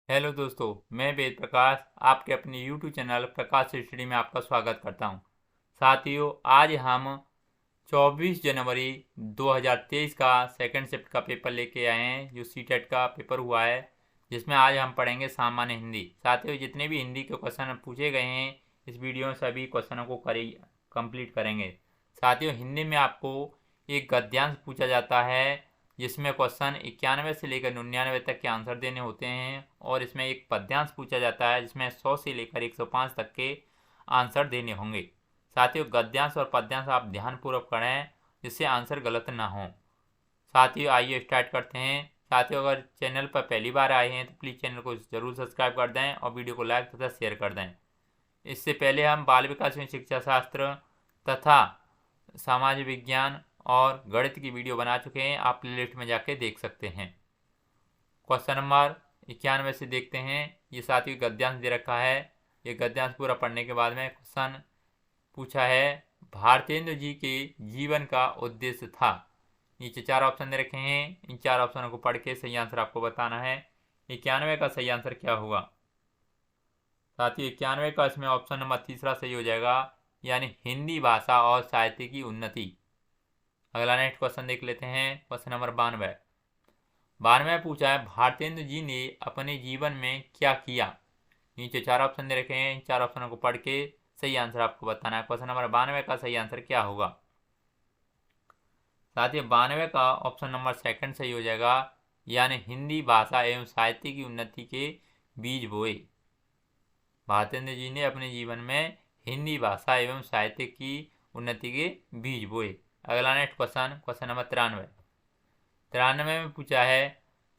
Hello दोस्तों, मैं वेद प्रकाश आपके अपने यूट्यूब चैनल प्रकाश स्टडी में आपका स्वागत करता हूं। साथियों, आज हम 24 जनवरी 2023 का सेकंड शिफ्ट का पेपर लेके आए हैं, जो सीटेट का पेपर हुआ है, जिसमें आज हम पढ़ेंगे सामान्य हिंदी। साथियों, जितने भी हिंदी के क्वेश्चन पूछे गए हैं इस वीडियो में सभी क्वेश्चनों को कंप्लीट करेंगे। साथियों, हिंदी में आपको एक गद्यांश पूछा जाता है जिसमें क्वेश्चन 91 से लेकर 99 तक के आंसर देने होते हैं, और इसमें एक पद्यांश पूछा जाता है जिसमें 100 से लेकर 105 तक के आंसर देने होंगे। साथियों, गद्यांश और पद्यांश आप ध्यानपूर्वक पढ़ें जिससे आंसर गलत ना हो। साथियों, आइए स्टार्ट करते हैं। साथियों, अगर चैनल पर पहली बार आए हैं तो प्लीज़ चैनल को जरूर सब्सक्राइब कर दें और वीडियो को लाइक तथा शेयर कर दें। इससे पहले हम बाल विकास में शिक्षा शास्त्र तथा समाज विज्ञान और गणित की वीडियो बना चुके हैं, आप प्लेलिस्ट में जाके देख सकते हैं। क्वेश्चन नंबर 91 से देखते हैं। ये साथियों गद्यांश दे रखा है। ये गद्यांश पूरा पढ़ने के बाद में क्वेश्चन पूछा है, भारतेंदु जी के जीवन का उद्देश्य था। नीचे 4 ऑप्शन दे रखे हैं, इन 4 ऑप्शनों को पढ़ के सही आंसर आपको बताना है। 91 का सही आंसर क्या होगा? साथियों, 91 का इसमें ऑप्शन नंबर तीसरा सही हो जाएगा, यानी हिंदी भाषा और साहित्य की उन्नति। अगला नेक्स्ट क्वेश्चन देख लेते हैं। क्वेश्चन नंबर 92 पूछा है, भारतेंदु जी ने अपने जीवन में क्या किया। नीचे 4 ऑप्शन दे रखे हैं, इन 4 ऑप्शनों को पढ़ के सही आंसर आपको बताना है। क्वेश्चन नंबर 92 का सही आंसर क्या होगा? साथियों, 92 का ऑप्शन नंबर सेकंड सही हो जाएगा, यानी हिंदी भाषा एवं साहित्य की उन्नति के बीज बोए। भारतेंदु जी ने अपने जीवन में हिंदी भाषा एवं साहित्य की उन्नति के बीज बोए। अगला नेक्स्ट क्वेश्चन, क्वेश्चन नंबर 93 में पूछा है,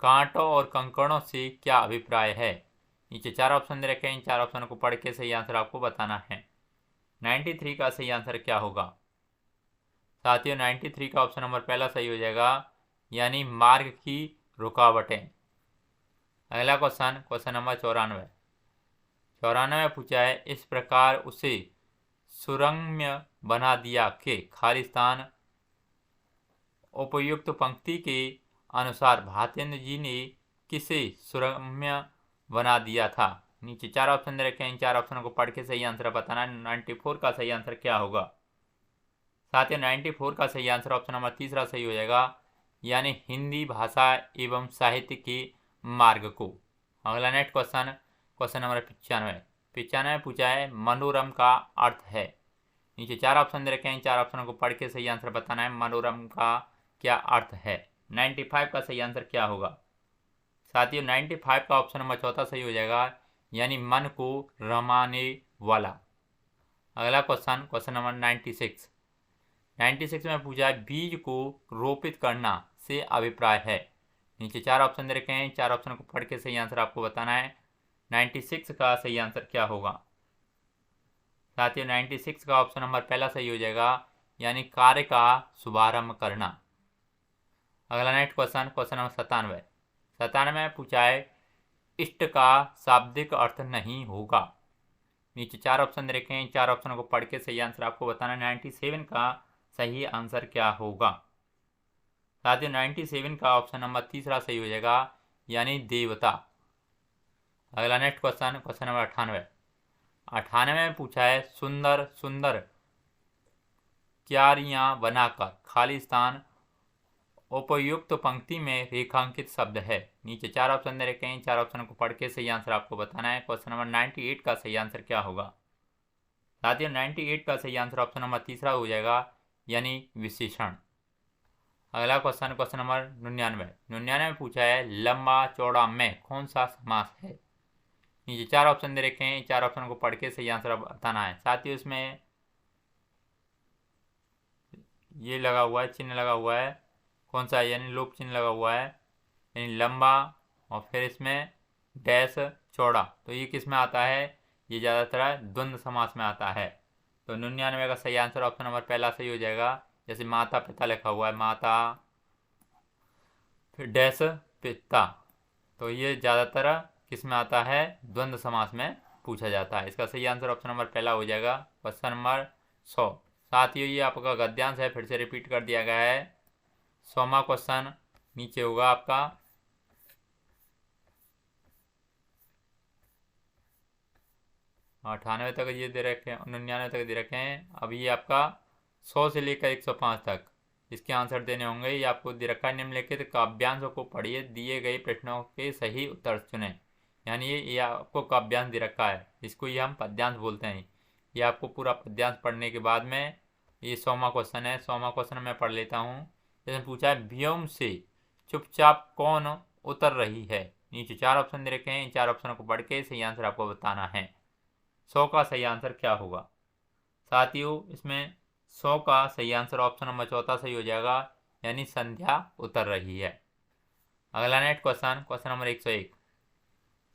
कांटों और कंकड़ों से क्या अभिप्राय है। नीचे 4 ऑप्शन दे रखे हैं, इन 4 ऑप्शनों को पढ़ के सही आंसर आपको बताना है। 93 का सही आंसर क्या होगा? साथियों, 93 का ऑप्शन नंबर पहला सही हो जाएगा, यानी मार्ग की रुकावटें। अगला क्वेश्चन, क्वेश्चन नंबर 94 पूछा है, इस प्रकार उसे सुरम्य बना दिया कि खालिस्तान। उपयुक्त पंक्ति के अनुसार भारतेंदु जी ने किसे सुरम्य बना दिया था। नीचे 4 ऑप्शन दे रखे हैं, इन 4 ऑप्शनों को पढ़ के सही आंसर बताना है। 94 का सही आंसर क्या होगा? साथियों, 94 का सही आंसर ऑप्शन नंबर तीसरा सही हो जाएगा, यानी हिंदी भाषा एवं साहित्य के मार्ग को। अगला नेक्स्ट क्वेश्चन, क्वेश्चन नंबर 95 पूछा है, मनोरम का अर्थ है। नीचे 4 ऑप्शन दे रखे हैं, 4 ऑप्शनों को पढ़ के सही आंसर बताना है। मनोरम का क्या अर्थ है? 95 का सही आंसर क्या होगा? साथियों, 95 का ऑप्शन नंबर चौथा सही हो जाएगा, यानी मन को रमाने वाला। अगला क्वेश्चन, क्वेश्चन नंबर 96 में पूछा है, बीज को रोपित करना से अभिप्राय है। नीचे 4 ऑप्शन दे रखे हैं, 4 ऑप्शन को पढ़ के सही आंसर आपको बताना है। 96 का सही आंसर क्या होगा? साथियों, 96 का ऑप्शन नंबर पहला सही हो जाएगा, यानी कार्य का शुभारंभ करना। अगला नेक्स्ट क्वेश्चन, क्वेश्चन नंबर 97 पूछा है, इष्ट का शाब्दिक अर्थ नहीं होगा। नीचे 4 ऑप्शन दे रखे हैं, 4 ऑप्शनों को पढ़ के सही आंसर आपको बताना है। 97 का सही आंसर क्या होगा? साथियों, 97 का ऑप्शन नंबर तीसरा सही हो जाएगा, यानी देवता। अगला नेक्स्ट क्वेश्चन, क्वेश्चन नंबर 98 में पूछा है, सुंदर सुंदर क्यारियां बनाकर खालिस्तान उपयुक्त पंक्ति में रेखांकित शब्द है। नीचे 4 ऑप्शन दे रखे हैं, 4 ऑप्शन को पढ़ के सही आंसर आपको बताना है। क्वेश्चन नंबर 98 का सही आंसर क्या होगा? साथियों, 98 का सही आंसर ऑप्शन नंबर तीसरा हो जाएगा, यानी विशेषण। अगला क्वेश्चन, क्वेश्चन नंबर 99 पूछा है, लंबा चौड़ा में कौन सा समास है। नीचे 4 ऑप्शन दे रखे हैं, 4 ऑप्शन को पढ़ के सही आंसर बताना है। साथियों, इसमें ये लगा हुआ है, चिन्ह लगा हुआ है, कौन सा है, यानी लोप चिन्ह लगा हुआ है, यानी लंबा और फिर इसमें डैश चौड़ा। तो ये किस में आता है? ये ज़्यादातर द्वंद्व समास में आता है। तो 99 का सही आंसर ऑप्शन नंबर पहला सही हो जाएगा। जैसे माता पिता लिखा हुआ है, माता फिर डैश पिता, तो ये ज़्यादातर किस में आता है? द्वंद्व समास में पूछा जाता है। इसका सही आंसर ऑप्शन नंबर पहला हो जाएगा। Question number 100। साथियों, ये आपका गद्यांश है, फिर से रिपीट कर दिया गया है। 100वां क्वेश्चन नीचे होगा आपका, 98 तक ये दे रखे हैं, 99 तक दे रखे हैं। अभी ये आपका 100 से लेकर 105 तक इसके आंसर देने होंगे। ये आपको दे रखा है निम्नलिखित काव्यांशों को पढ़िए, दिए गए प्रश्नों के सही उत्तर चुनें। यानी ये आपको काव्यांश दे रखा है, इसको ये हम पद्यांश बोलते हैं। ये आपको पूरा पद्यांश पढ़ने के बाद में ये 100वां क्वेश्चन है। 100वां क्वेश्चन मैं पढ़ लेता हूँ। जैसे पूछा है, व्योम से चुपचाप कौन उतर रही है। नीचे 4 ऑप्शन दे रखे हैं, इन 4 ऑप्शनों को पढ़ के सही आंसर आपको बताना है। 100 का सही आंसर क्या होगा साथियों? इसमें 100 का सही आंसर ऑप्शन नंबर 4 सही हो जाएगा, यानी संध्या उतर रही है। अगला नेक्स्ट क्वेश्चन, क्वेश्चन नंबर 101,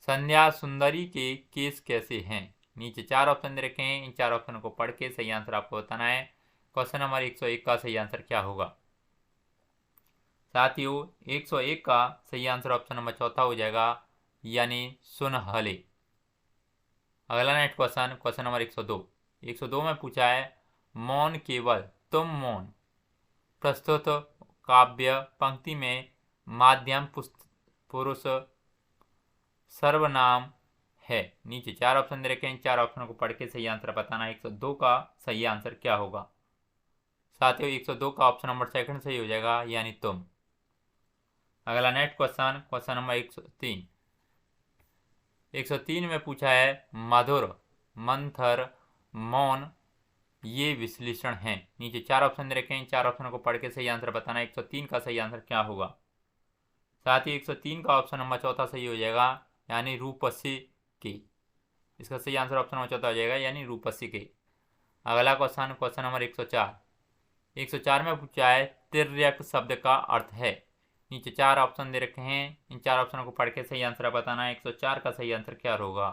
संध्या सुंदरी के केस कैसे हैं। नीचे 4 ऑप्शन दे रखे हैं, इन 4 ऑप्शनों को पढ़ के सही आंसर आपको बताना है। क्वेश्चन नंबर 101 का सही आंसर क्या होगा साथियों? 101 का सही आंसर ऑप्शन नंबर 4 हो जाएगा, यानी सुनहले। अगला नेक्स्ट क्वेश्चन, क्वेश्चन नंबर 102। 102 में पूछा है, मौन केवल तुम मौन प्रस्तुत काव्य पंक्ति में माध्यम पुरुष सर्वनाम है। नीचे 4 ऑप्शन दे रखे हैं, 4 ऑप्शनों को पढ़ के सही आंसर बताना है। 102 का सही आंसर क्या होगा साथियों? 102 का ऑप्शन नंबर 2 सही हो जाएगा, यानी तुम। अगला नेक्स्ट क्वेश्चन, क्वेश्चन नंबर 103। 103 में पूछा है, मधुर मंथर मौन ये विश्लेषण हैं। नीचे 4 ऑप्शन दे रखे हैं, 4 ऑप्शनों को पढ़ के सही आंसर बताना है। 103 का सही आंसर क्या होगा साथ ही? 103 का ऑप्शन नंबर 4 सही हो जाएगा, यानी रूपसी के। इसका सही आंसर ऑप्शन नंबर 4 हो जाएगा, यानी रूपसी के। अगला क्वेश्चन, क्वेश्चन नंबर 104। 104 में पूछा है, तिर्यक शब्द का अर्थ है। नीचे 4 ऑप्शन दे रखे हैं, इन 4 ऑप्शनों को पढ़ के सही आंसर बताना है। 104 का सही आंसर क्या होगा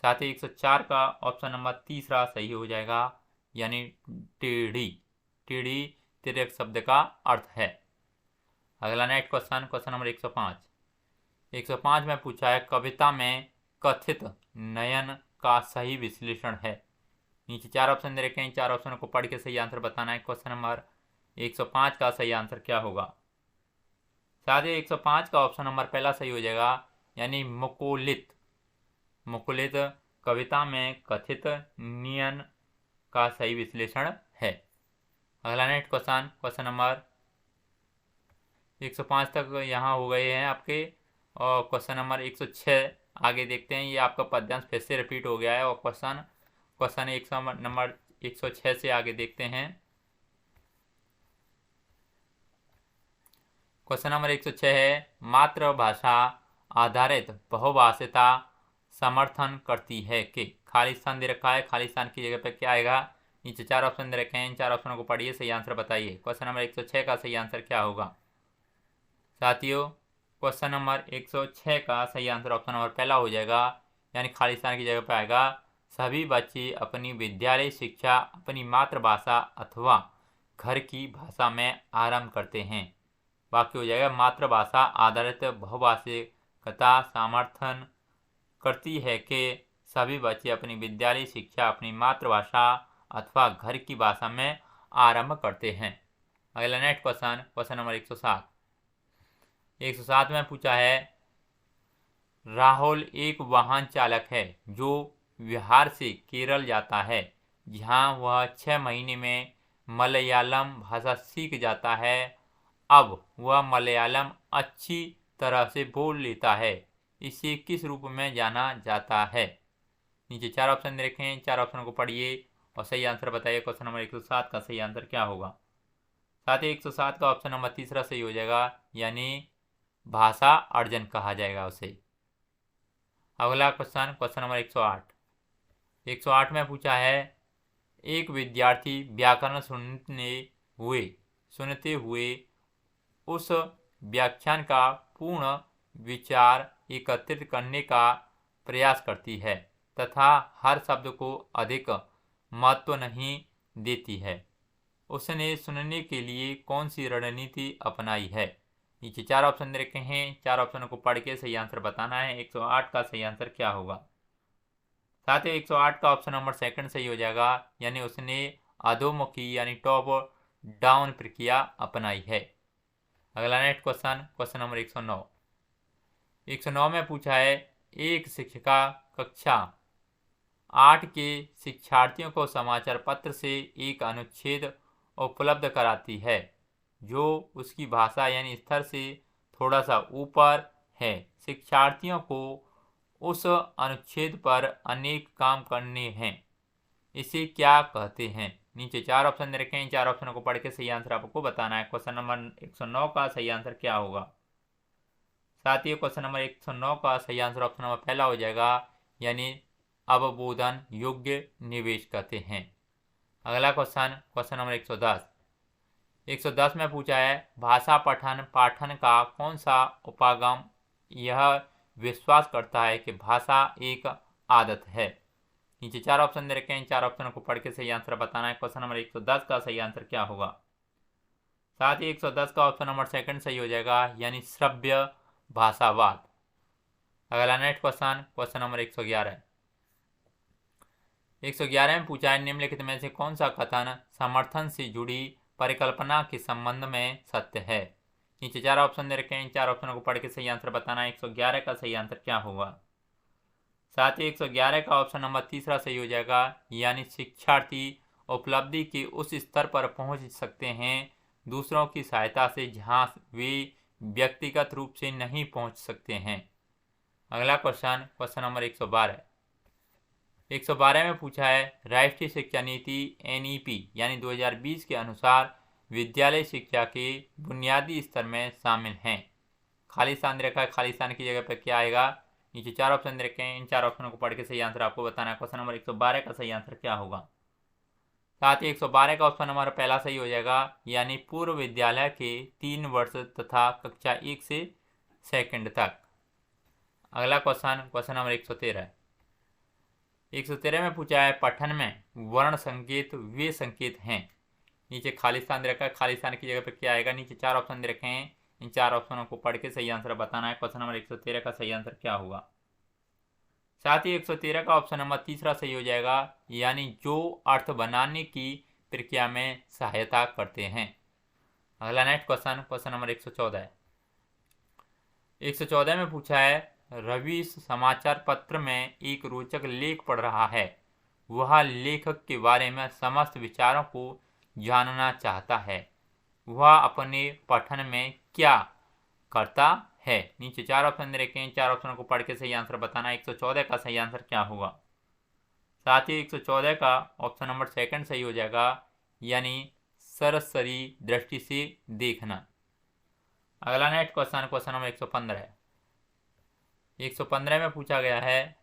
साथ ही? 104 का ऑप्शन नंबर 3 सही हो जाएगा, यानी टेढ़ी। टेढ़ी तिर्यक शब्द का अर्थ है। अगला नेक्स्ट क्वेश्चन, क्वेश्चन नंबर 105। 105 में पूछा है, कविता में कथित नयन का सही विश्लेषण है। नीचे 4 ऑप्शन दे रखे हैं, 4 ऑप्शनों को पढ़ के सही आंसर बताना है। क्वेश्चन नंबर 105 का सही आंसर क्या होगा साथ ही? 105 का ऑप्शन नंबर 1 सही हो जाएगा, यानी मुकुलित। मुकुलित कविता में कथित नयन का सही विश्लेषण है। अगला नेक्स्ट क्वेश्चन, क्वेश्चन नंबर 105 तक यहाँ हो गए हैं आपके। और क्वेश्चन नंबर 106 आगे देखते हैं। ये आपका पद्यांश फिर से रिपीट हो गया है। और क्वेश्चन नंबर 106 से आगे देखते हैं। क्वेश्चन नंबर 106 है, मातृभाषा आधारित बहुभाषिता समर्थन करती है कि। खाली स्थान दे रखा है, खाली स्थान की जगह पे क्या आएगा? नीचे 4 ऑप्शन दे रखे हैं, इन 4 ऑप्शनों को पढ़िए, सही आंसर बताइए। क्वेश्चन नंबर 106 का सही आंसर क्या होगा साथियों? क्वेश्चन नंबर 106 का सही आंसर ऑप्शन नंबर 1 हो जाएगा, यानी खाली स्थान की जगह पे आएगा। सभी बच्चे अपनी विद्यालय शिक्षा अपनी मातृभाषा अथवा घर की भाषा में आरंभ करते हैं। वाक्य हो जाएगा, मातृभाषा आधारित बहुभाषिकता समर्थन करती है कि सभी बच्चे अपनी विद्यालय शिक्षा अपनी मातृभाषा अथवा घर की भाषा में आरंभ करते हैं। अगला नेक्स्ट क्वेश्चन, क्वेश्चन नंबर 107। 107 में पूछा है, राहुल एक वाहन चालक है जो बिहार से केरल जाता है, जहां वह 6 महीने में मलयालम भाषा सीख जाता है। अब वह मलयालम अच्छी तरह से बोल लेता है, इसे किस रूप में जाना जाता है? नीचे 4 ऑप्शन दे रखे हैं, 4 ऑप्शनों को पढ़िए और सही आंसर बताइए। क्वेश्चन नंबर 107 का सही आंसर क्या होगा साथ ही? 107 का ऑप्शन नंबर 3 सही हो जाएगा, यानी भाषा अर्जन कहा जाएगा उसे। अगला क्वेश्चन, क्वेश्चन नंबर 108। 108 में पूछा है, एक विद्यार्थी व्याकरण सुनते हुए उस व्याख्यान का पूर्ण विचार एकत्रित करने का प्रयास करती है तथा हर शब्द को अधिक महत्व नहीं देती है। उसने सुनने के लिए कौन सी रणनीति अपनाई है? नीचे 4 ऑप्शन दे रखे हैं, 4 ऑप्शनों को पढ़ के सही आंसर बताना है। 108 का सही आंसर क्या होगा साथ ही? 108 का ऑप्शन नंबर 2 सही हो जाएगा, यानी उसने अधोमुखी यानी टॉप डाउन प्रक्रिया अपनाई है। अगला नेक्स्ट क्वेश्चन, क्वेश्चन नंबर 109। 109 में पूछा है, एक शिक्षिका कक्षा 8 के शिक्षार्थियों को समाचार पत्र से एक अनुच्छेद उपलब्ध कराती है जो उसकी भाषा यानी स्तर से थोड़ा सा ऊपर है। शिक्षार्थियों को उस अनुच्छेद पर अनेक काम करने हैं, इसे क्या कहते हैं? नीचे 4 ऑप्शन दे रखे हैं, 4 ऑप्शनों को पढ़ के सही आंसर आपको बताना है। क्वेश्चन नंबर 109 का सही आंसर क्या होगा? साथियों, क्वेश्चन नंबर 109 का सही आंसर ऑप्शन नंबर पहला हो जाएगा, यानी अवबोधन योग्य निवेश कहते हैं। अगला क्वेश्चन, क्वेश्चन नंबर 110 में पूछा है, भाषा पठन पाठन का कौन सा उपागम यह विश्वास करता है कि भाषा एक आदत है? नीचे 4 ऑप्शन दे रखे हैं, 4 ऑप्शनों को पढ़ के सही आंसर बताना है। क्वेश्चन नंबर 110 का सही आंसर क्या होगा? साथ ही 110 का ऑप्शन नंबर सेकंड सही हो जाएगा, यानी श्रव्य भाषावाद। अगला नेक्स्ट क्वेश्चन, क्वेश्चन नंबर 111 में पूछा है, निम्नलिखित में से कौन सा कथन समर्थन से जुड़ी परिकल्पना के संबंध में सत्य है? नीचे 4 ऑप्शन दे रखे हैं, 4 ऑप्शनों को पढ़ के सही आंसर बताना है। 111 का सही आंसर क्या होगा? साथ ही 111 का ऑप्शन नंबर तीसरा सही हो जाएगा, यानी शिक्षार्थी उपलब्धि के उस स्तर पर पहुंच सकते हैं दूसरों की सहायता से जहां वे व्यक्तिगत रूप से नहीं पहुंच सकते हैं। अगला क्वेश्चन, क्वेश्चन नंबर 112 में पूछा है, राष्ट्रीय शिक्षा नीति NEP यानी 2020 के अनुसार विद्यालय शिक्षा के बुनियादी स्तर में शामिल हैं। खाली स्थान रखा है, खाली स्थान की जगह पर क्या आएगा? नीचे 4 ऑप्शन रखे हैं, इन 4 ऑप्शनों को पढ़ के सही आंसर आपको बताना है। क्वेश्चन नंबर 112 का सही आंसर क्या होगा? साथ ही 112 का ऑप्शन नंबर पहला सही हो जाएगा, यानी पूर्व विद्यालय के 3 वर्ष तथा कक्षा 1 से सेकंड तक। अगला क्वेश्चन, क्वेश्चन नंबर 113 में पूछा है, पठन में वर्ण संकेत वे संकेत हैं। नीचे खाली स्थान दे रखा है, खाली स्थान की जगह पर क्या आएगा? नीचे 4 ऑप्शन दे रखे हैं, इन 4 ऑप्शनों को पढ़ के सही आंसर बताना है। क्वेश्चन नंबर 113 का सही आंसर क्या होगा? साथ ही 113 का ऑप्शन नंबर तीसरा सही हो जाएगा, यानी जो अर्थ बनाने की प्रक्रिया में सहायता करते हैं। अगला नेक्स्ट क्वेश्चन, क्वेश्चन नंबर 114 में पूछा है, रवि समाचार पत्र में एक रोचक लेख पढ़ रहा है। वह लेखक के बारे में समस्त विचारों को जानना चाहता है। वह अपने पठन में क्या करता है? नीचे 4 ऑप्शन दे रखे हैं, 4 ऑप्शनों को पढ़ के सही आंसर बताना है। 114 का सही आंसर क्या होगा? साथ ही 114 का ऑप्शन नंबर सेकंड सही हो जाएगा, यानी सरसरी दृष्टि से देखना। अगला नेक्स्ट क्वेश्चन, क्वेश्चन नंबर 115 में पूछा गया है,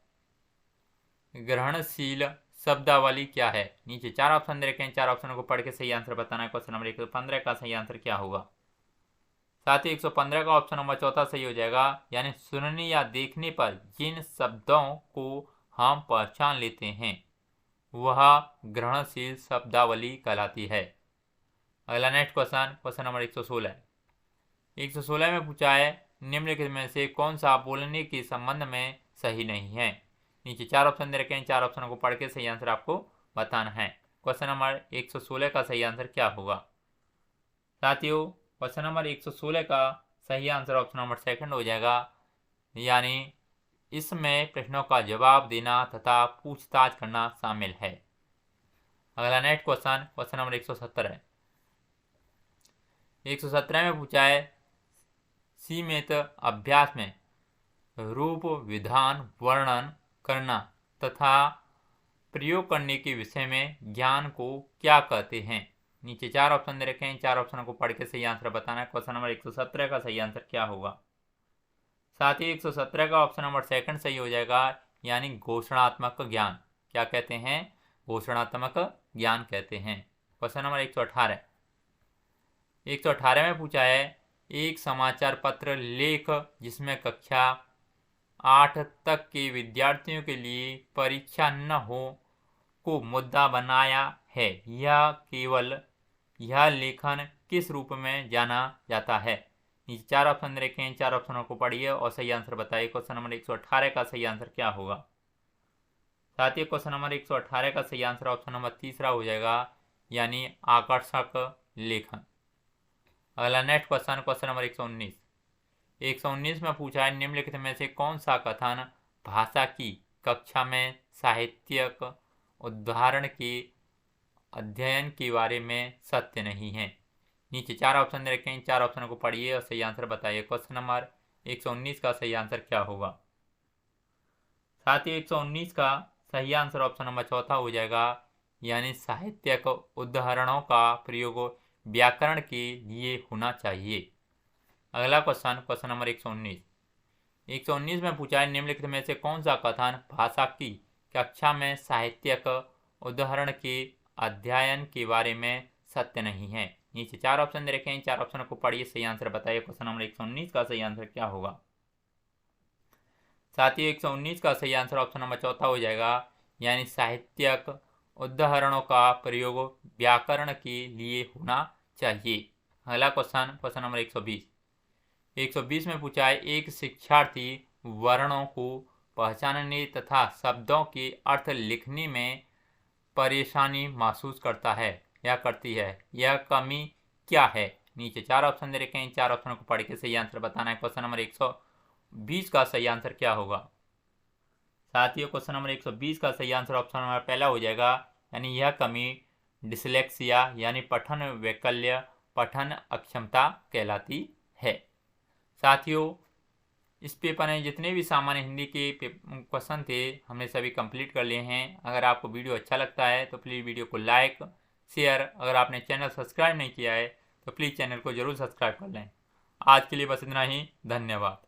ग्रहणशील शब्दावली क्या है? नीचे 4 ऑप्शन दे रखे हैं, 4 ऑप्शनों को पढ़ के सही आंसर बताना है। क्वेश्चन नंबर 115 का सही आंसर क्या होगा? साथ ही 115 का ऑप्शन नंबर चौथा सही हो जाएगा, यानी सुनने या देखने पर जिन शब्दों को हम पहचान लेते हैं वह ग्रहणशील शब्दावली कहलाती है। अगला नेक्स्ट क्वेश्चन, क्वेश्चन नंबर 116 में पूछा है, निम्नलिखित में से कौन सा बोलने के संबंध में सही नहीं है? नीचे 4 ऑप्शन दे रखे हैं, 4 ऑप्शनों को पढ़ के सही आंसर आपको बताना है। क्वेश्चन नंबर 116 का सही आंसर क्या होगा? साथियों, क्वेश्चन नंबर 116 का सही आंसर ऑप्शन नंबर सेकंड हो जाएगा, यानी इसमें प्रश्नों का जवाब देना तथा पूछताछ करना शामिल है। अगला नेक्स्ट क्वेश्चन, क्वेश्चन नंबर 117 है। 117 में पूछा है, सीमित अभ्यास में रूप विधान वर्णन करना तथा प्रयोग करने के विषय में ज्ञान को क्या कहते हैं? नीचे 4 ऑप्शन दे रखे हैं, 4 ऑप्शनों को पढ़ के सही आंसर बताना है। क्वेश्चन नंबर 117 का सही आंसर क्या होगा? साथ ही 117 का ऑप्शन नंबर सेकंड सही हो जाएगा, यानी घोषणात्मक ज्ञान। क्या कहते हैं? घोषणात्मक ज्ञान कहते हैं। क्वेश्चन नंबर 118 में पूछा है, एक समाचार पत्र लेख जिसमें कक्षा 8 तक के विद्यार्थियों के लिए परीक्षा न हो को मुद्दा बनाया है, यह लेखन किस रूप में जाना जाता है? नीचे 4 ऑप्शन रखे हैं, 4 ऑप्शनों को पढ़िए और सही आंसर बताइए। क्वेश्चन नंबर 118 का सही आंसर क्या होगा? साथ ही क्वेश्चन नंबर 118 का सही आंसर ऑप्शन नंबर तीसरा हो जाएगा, यानी आकर्षक लेखन। अगला नेक्स्ट क्वेश्चन, क्वेश्चन नंबर 119 में पूछा है, निम्नलिखित में से कौन सा कथन भाषा की कक्षा में साहित्यिक उदाहरण की अध्ययन के बारे में सत्य नहीं है। नीचे 4 ऑप्शन दे रखे हैं, 4 ऑप्शनों को पढ़िए और सही आंसर बताइए। क्वेश्चन नंबर 119 का सही आंसर क्या होगा? साथ ही 119 का सही आंसर ऑप्शन नंबर चौथा हो जाएगा, यानी साहित्यिक उदाहरणों का प्रयोग व्याकरण के लिए होना चाहिए। अगला क्वेश्चन नंबर 119 में पूछा है, निम्नलिखित में से कौन सा कथन भाषा की कक्षा में साहित्यिक उदाहरण के अध्ययन के बारे में सत्य नहीं है? नीचे 4 ऑप्शन दे रखे हैं, 4 ऑप्शन को पढ़िए, सही आंसर बताइए। क्वेश्चन नंबर 119 का सही आंसर क्या होगा? साथ ही 119 का सही आंसर ऑप्शन नंबर चौथा हो जाएगा, यानी साहित्यिक उदाहरणों का प्रयोग व्याकरण के लिए होना चाहिए। अगला क्वेश्चन नंबर 120 में पूछा है, एक शिक्षार्थी वर्णों को पहचानने तथा शब्दों के अर्थ लिखने में परेशानी महसूस करता है या करती है, यह कमी क्या है? नीचे 4 ऑप्शन दे रखे हैं, 4 ऑप्शनों को पढ़ के सही आंसर बताना है। क्वेश्चन नंबर 120 का सही आंसर क्या होगा? साथियों, क्वेश्चन नंबर 120 का सही आंसर ऑप्शन नंबर पहला हो जाएगा, यानी यह कमी डिसलेक्सिया यानी पठन वैकल्य, पठन अक्षमता कहलाती है। साथियों, इस पेपर में जितने भी सामान्य हिंदी के क्वेश्चन थे हमने सभी कंप्लीट कर लिए हैं। अगर आपको वीडियो अच्छा लगता है तो प्लीज़ वीडियो को लाइक शेयर, अगर आपने चैनल सब्सक्राइब नहीं किया है तो प्लीज़ चैनल को ज़रूर सब्सक्राइब कर लें। आज के लिए बस इतना ही, धन्यवाद।